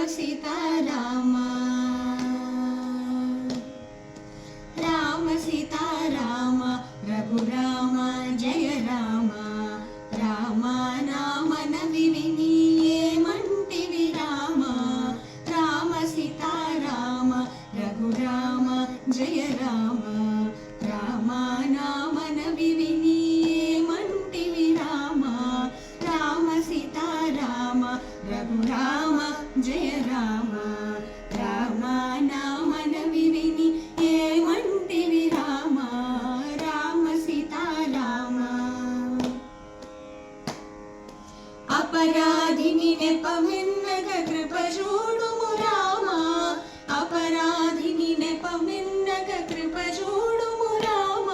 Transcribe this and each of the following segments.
सीताराम राम सीताराम रघुराम जय राम राम नामन विविनि ఏమంటివి రామ రామ सीताराम रघुराम जय राम राम नामन विविनि ఏమంటివి రామ राम सीताराम रघुराम जय राम राम नामन विविनि ఏమంటివి రామ राम सीताराम अपराधिनि నెపమెన్నగ కృప చూడుము రామ अपराधिनि నెపమెన్నగ కృప చూడుము రామ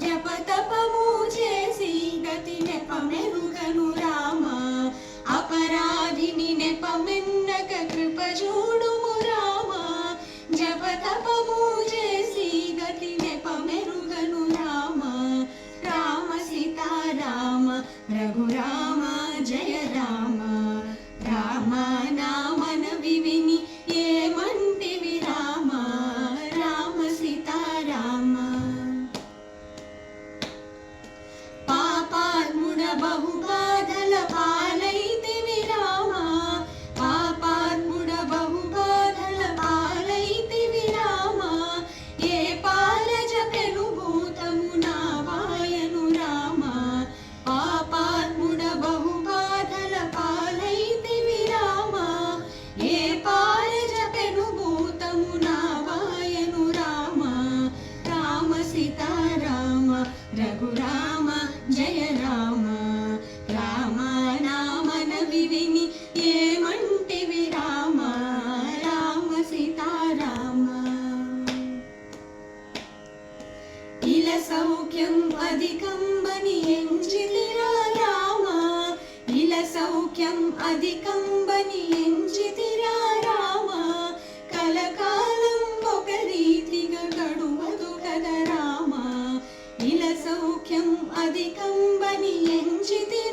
జప తపము చేసి గతి నెపమెరుగను రామ अपराधिनि నెపమెన్నగ కృప చూడుము రామ జప తపము చేసి గతి నెపమెరుగను రామ రామ सीताराम रघुराम जय राम राम नामन विविनि ఏమంటివి రామ राम सीताराम పాపాత్ముడ బహుబాధల పాలైతివి రామ పాపాత్ముడ బహుబాధల పాలైతివి రామ ఏ పాల జపెను భూతము నా వాయను రామ పాపాత్ముడ బహుబాధల పాలైతివి రామ ఏ పాల జపెను భూతము నా వాయను రామ రామ सीताराम रघुराम जय राम राम नामन विविनि ఏమంటివి రామ राम सीताराम इल सौख्यं अधिकं बनि ఎంచితిరా రామ इल सौख्यं अधिकं बनि ఎంచితిరా రామ కలకాలం ఒక రీతిగా గడువదు కద రామ इल सौख्यं अधिकं बनि ఎంచితిరా